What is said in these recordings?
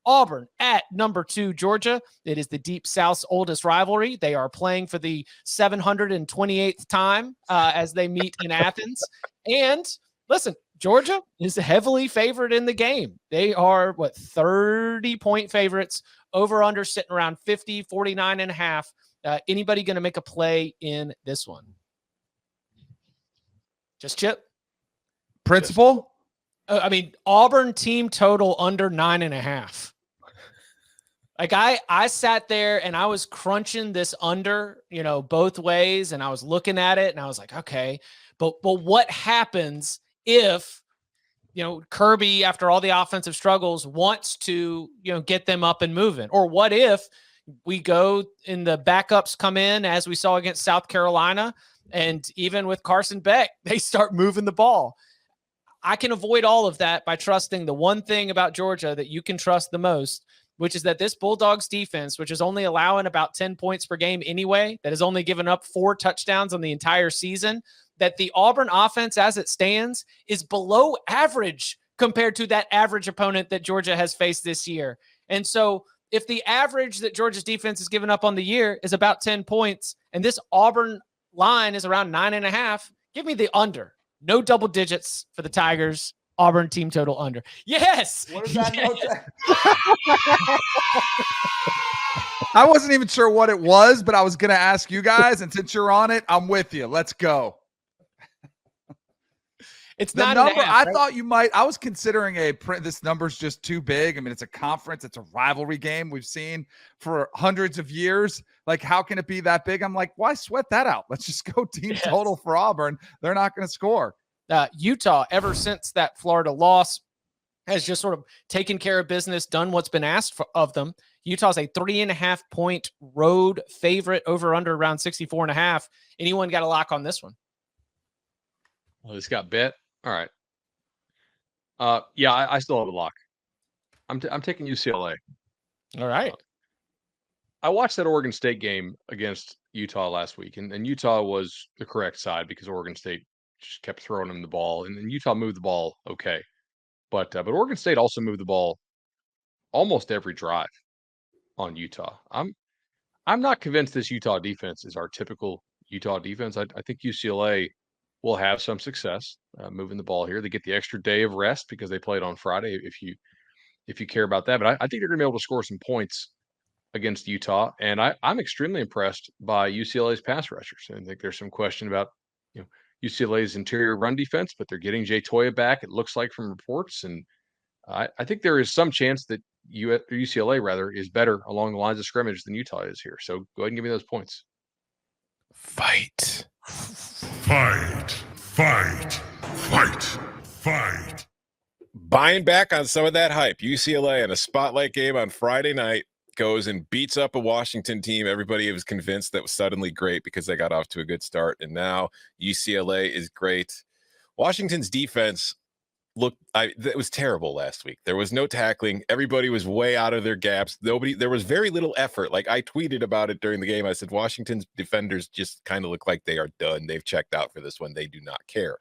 Auburn at number 2, Georgia. It is the Deep South's oldest rivalry. They are playing for the 728th time as they meet in Athens. And listen, Georgia is heavily favored in the game. They are, 30-point favorites, over under sitting around 50, 49.5. Anybody going to make a play in this one? Just Chip? Principal? Auburn team total under 9.5. Like I sat there and I was crunching this under, both ways, and I was looking at it and I was like, okay, but what happens if, Kirby, after all the offensive struggles, wants to, get them up and moving? Or what if we go and the backups come in, as we saw against South Carolina, and even with Carson Beck, they start moving the ball? I can avoid all of that by trusting the one thing about Georgia that you can trust the most, which is that this Bulldogs defense, which is only allowing about 10 points per game anyway, that has only given up 4 touchdowns on the entire season, that the Auburn offense as it stands is below average compared to that average opponent that Georgia has faced this year. And so if the average that Georgia's defense has given up on the year is about 10 points, and this Auburn line is around 9.5, give me the under. No double digits for the Tigers. Auburn team total under. Yes. What does that note say? I wasn't even sure what it was, but I was going to ask you guys, and since you're on it, I'm with you. Let's go. It's the not number. Half, right? I thought you might. I was considering this number's just too big. I mean, it's a conference. It's a rivalry game we've seen for hundreds of years. Like, how can it be that big? I'm like, why sweat that out? Let's just go team total for Auburn. They're not going to score. Utah, ever since that Florida loss, has just sort of taken care of business, done what's been asked of them. Utah's a 3.5-point road favorite, over under around 64.5. Anyone got a lock on this one? Well, this got bet. All right. Yeah, I still have a lock. I'm taking UCLA. All right. I watched that Oregon State game against Utah last week, and Utah was the correct side because Oregon State just kept throwing them the ball, and Utah moved the ball okay. But Oregon State also moved the ball almost every drive on Utah. I'm not convinced this Utah defense is our typical Utah defense. I think UCLA will have some success moving the ball here. They get the extra day of rest because they played on Friday, if you care about that. But I think they're going to be able to score some points against Utah. And I'm extremely impressed by UCLA's pass rushers. I think there's some question about UCLA's interior run defense, but they're getting Jay Toya back, it looks like, from reports. And I think there is some chance that UCLA, rather, is better along the lines of scrimmage than Utah is here. So go ahead and give me those points. Fight. Fight. Fight. Fight. Fight. Buying back on some of that hype. UCLA in a spotlight game on Friday night goes and beats up a Washington team. Everybody was convinced that was suddenly great because they got off to a good start. And now UCLA is great. Washington's defense it was terrible last week. There was no tackling. Everybody was way out of their gaps. There was very little effort. Like, I tweeted about it during the game. I said, Washington's defenders just kind of look like they are done. They've checked out for this one. They do not care.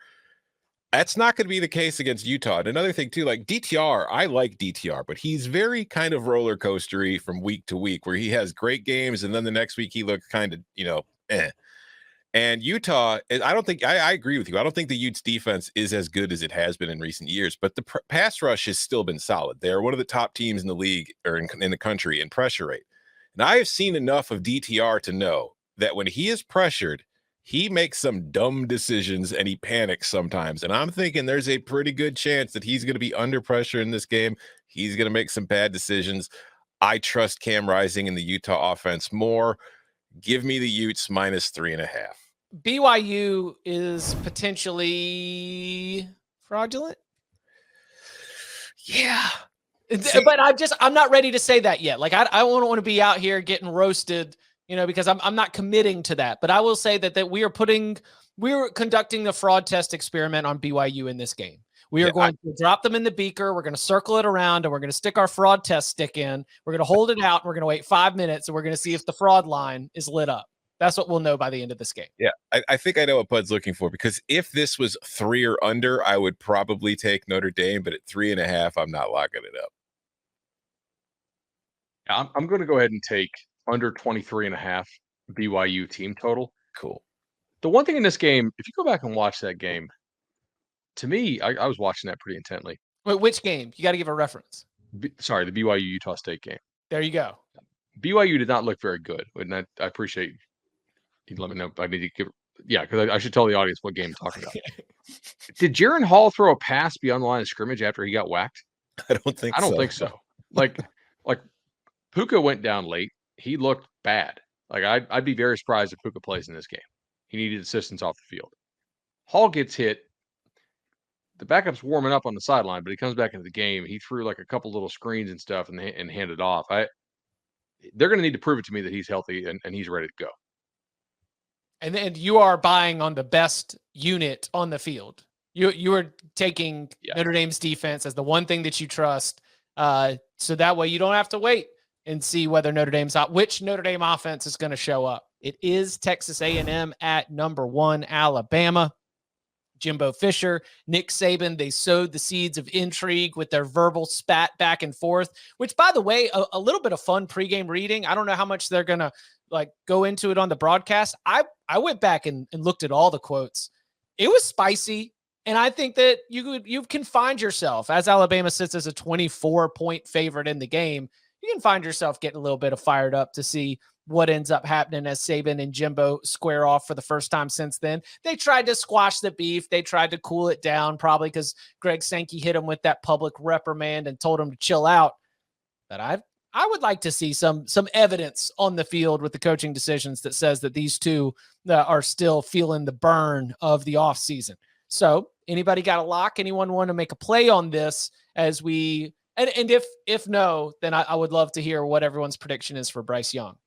That's not going to be the case against Utah. And another thing too, like DTR, I like DTR, but he's very kind of roller coastery from week to week, where he has great games and then the next week he looks kind of, eh. And Utah, I agree with you. I don't think the Utes defense is as good as it has been in recent years, but the pass rush has still been solid. They're one of the top teams in the league or in the country in pressure rate. And I have seen enough of DTR to know that when he is pressured, he makes some dumb decisions and he panics sometimes. And I'm thinking there's a pretty good chance that he's going to be under pressure in this game. He's going to make some bad decisions. I trust Cam Rising in the Utah offense more. Give me the Utes -3.5. BYU is potentially fraudulent. Yeah. But I'm not ready to say that yet. Like, I don't want to be out here getting roasted, because I'm not committing to that. But I will say that we're conducting the fraud test experiment on BYU in this game. We are going to drop them in the beaker. We're going to circle it around, and we're going to stick our fraud test stick in. We're going to hold it out, and we're going to wait 5 minutes, and we're going to see if the fraud line is lit up. That's what we'll know by the end of this game. Yeah, I think I know what Bud's looking for, because if this was 3 or under, I would probably take Notre Dame, but at 3.5, I'm not locking it up. I'm going to go ahead and take under 23.5 BYU team total. Cool. The one thing in this game, if you go back and watch that game, to me, I was watching that pretty intently. Wait, which game? You got to give a reference. The BYU Utah State game. There you go. BYU did not look very good, and I appreciate you let me know. I need to give, because I should tell the audience what game I'm talking about. Did Jaron Hall throw a pass beyond the line of scrimmage after he got whacked? I don't think so. Like Puka went down late. He looked bad. Like I'd be very surprised if Puka plays in this game. He needed assistance off the field. Hall gets hit. The backup's warming up on the sideline, but he comes back into the game. He threw like a couple little screens and stuff and handed off. They're going to need to prove it to me that he's healthy and he's ready to go. And you are buying on the best unit on the field. You are taking Notre Dame's defense as the one thing that you trust. So that way you don't have to wait and see whether which Notre Dame offense is going to show up. It is Texas A&M at number 1, Alabama. Jimbo Fisher, Nick Saban, they sowed the seeds of intrigue with their verbal spat back and forth, which, by the way, a little bit of fun pregame reading. I don't know how much they're going to go into it on the broadcast. I went back and looked at all the quotes. It was spicy. And I think that you can find yourself, as Alabama sits as a 24-point favorite in the game, you can find yourself getting a little bit of fired up to see what ends up happening as Saban and Jimbo square off for the first time since then. They tried to squash the beef. They tried to cool it down, probably because Greg Sankey hit him with that public reprimand and told him to chill out. But I would like to see some evidence on the field with the coaching decisions that says that these two are still feeling the burn of the offseason. So anybody got a lock? Anyone want to make a play on this as we and if no, then I would love to hear what everyone's prediction is for Bryce Young.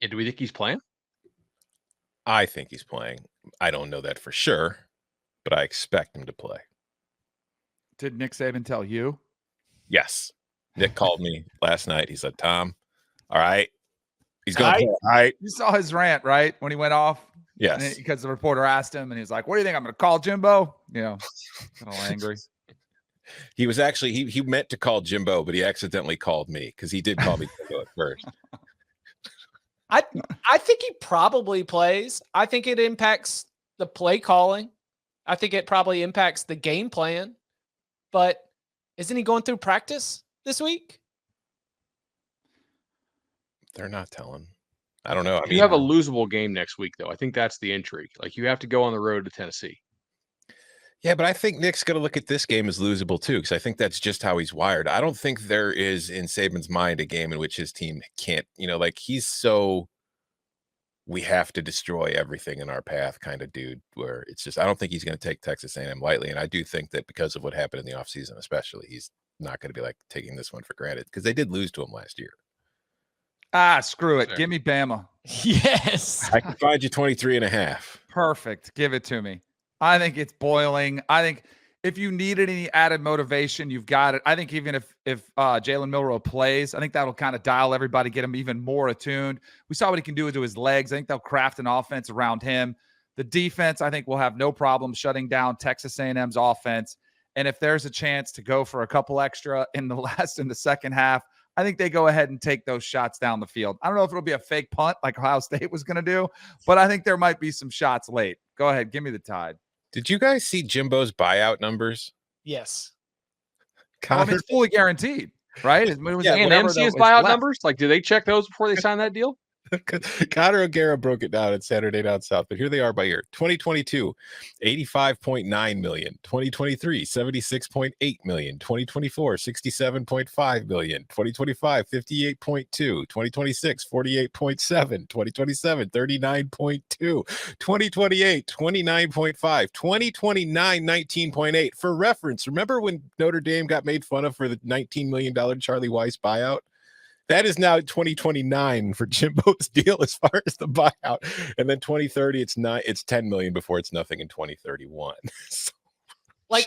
Yeah, do we think he's playing? I think he's playing. I don't know that for sure, but I expect him to play. Did Nick Saban tell you? Yes. Nick called me last night. He said, Tom, all right. He's going to play. All right. You saw his rant, right? When he went off? Yes. Because the reporter asked him, and he's like, what do you think? I'm going to call Jimbo? You know, a little angry. He was actually, he meant to call Jimbo, but he accidentally called me because he did call me Jimbo at first. I think he probably plays. I think it impacts the play calling. I think it probably impacts the game plan. But isn't he going through practice this week? They're not telling. I don't know. I mean, you have a losable game next week, though. I think that's the intrigue. Like, you have to go on the road to Tennessee. Yeah, but I think Nick's going to look at this game as losable, too, because I think that's just how he's wired. I don't think there is, in Saban's mind, a game in which his team can't, he's so we have to destroy everything in our path kind of dude, where it's just, I don't think he's going to take Texas A&M lightly. And I do think that because of what happened in the offseason, especially, he's not going to be taking this one for granted because they did lose to him last year. Screw it. Give me Bama. Yes. I can find you 23.5. Perfect. Give it to me. I think it's boiling. I think if you needed any added motivation, you've got it. I think even if Jalen Milroe plays, I think that'll kind of dial everybody, get him even more attuned. We saw what he can do to his legs. I think they'll craft an offense around him. The defense, I think, will have no problem shutting down Texas A&M's offense. And if there's a chance to go for a couple extra in the second half, I think they go ahead and take those shots down the field. I don't know if it'll be a fake punt like Ohio State was going to do, but I think there might be some shots late. Go ahead. Give me the Tide. Did you guys see Jimbo's buyout numbers? Yes. I mean, it's fully guaranteed, right? And MC's buyout numbers? Like, do they check those before they sign that deal? Connor O'Gara broke it down at Saturday Down South, but here they are by year. 2022, $85.9 million. 2023, $76.8 million. 2024, $67.5 million. 2025, $58.2. 2026, $48.7. 2027, $39.2. 2028, $29.5. 2029, $19.8. For reference, remember when Notre Dame got made fun of for the $19 million Charlie Weiss buyout? That is now 2029 for Jimbo's deal as far as the buyout. And then 2030, it's $10 million before it's nothing in 2031. So,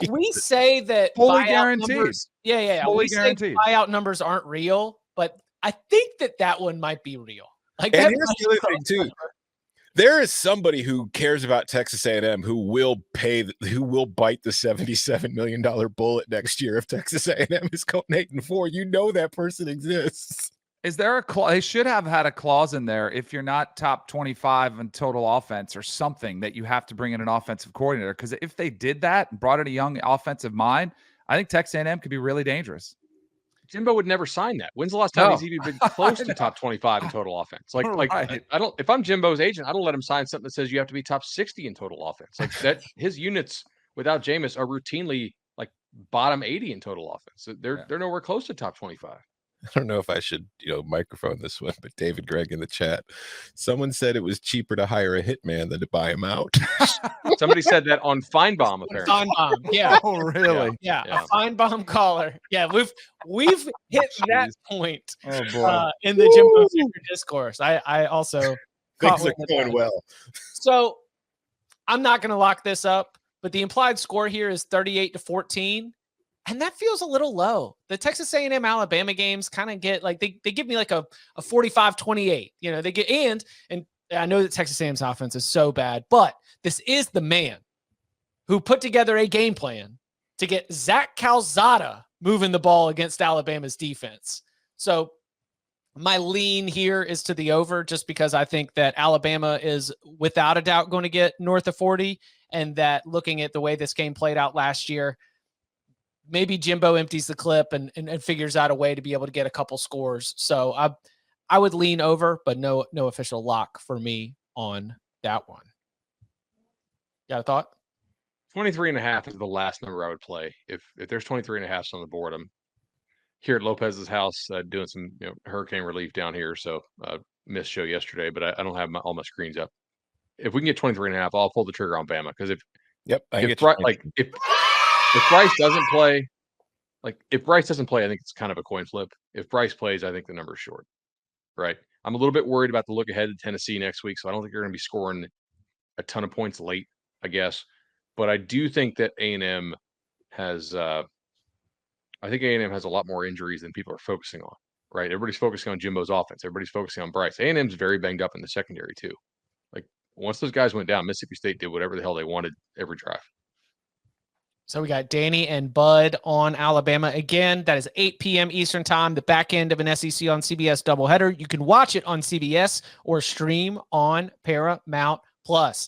we say that fully buyout guaranteed. Numbers, fully we guaranteed. say buyout numbers aren't real, but I think that one might be real. And here's the other thing, too. There is somebody who cares about Texas A&M who will bite the $77 million bullet next year if Texas A&M is going 8-4. You know that person exists. Is there a clause? They should have had a clause in there if you're not top 25 in total offense or something that you have to bring in an offensive coordinator. Because if they did that and brought in a young offensive mind, I think Texas A&M could be really dangerous. Jimbo would never sign that. When's the last time he's even been close to top 25 in total offense? Like Right. I don't. If I'm Jimbo's agent, I don't let him sign something that says you have to be top 60 in total offense. Like that, his units without Jameis are routinely like bottom 80 in total offense. So they're nowhere close to top 25. I don't know if I should, microphone this one, but David Gregg in the chat, someone said it was cheaper to hire a hitman than to buy him out. Somebody said that on Feinbaum, apparently. Feinbaum, yeah. Oh, really? Yeah, a Feinbaum caller. Yeah, we've hit that point Oh, boy. in the Jimbo Secret discourse. I also Things are going well. So I'm not going to lock this up, but the implied score here is 38-14. And that feels a little low. The Texas A&M Alabama games kind of get like they give me like a 45-28. They get and I know that Texas A&M's offense is so bad, but this is the man who put together a game plan to get Zach Calzada moving the ball against Alabama's defense. So my lean here is to the over, just because I think that Alabama is without a doubt going to get north of 40, and that looking at the way this game played out last year, maybe Jimbo empties the clip and figures out a way to be able to get a couple scores. So I would lean over, but no official lock for me on that one. Got a thought? 23.5 is the last number I would play. If there's 23.5 on the board, I'm here at Lopez's house doing some hurricane relief down here. So missed show yesterday, but I don't have all my screens up. If we can get 23.5, I'll pull the trigger on Bama, because if Bryce doesn't play, I think it's kind of a coin flip. If Bryce plays, I think the number's short, right? I'm a little bit worried about the look ahead to Tennessee next week, so I don't think they're going to be scoring a ton of points late, I guess. But I do think that A&M has a lot more injuries than people are focusing on, right? Everybody's focusing on Jimbo's offense. Everybody's focusing on Bryce. A&M's very banged up in the secondary too. Like once those guys went down, Mississippi State did whatever the hell they wanted every drive. So we got Danny and Bud on Alabama. Again, that is 8 p.m. Eastern time, the back end of an SEC on CBS doubleheader. You can watch it on CBS or stream on Paramount Plus.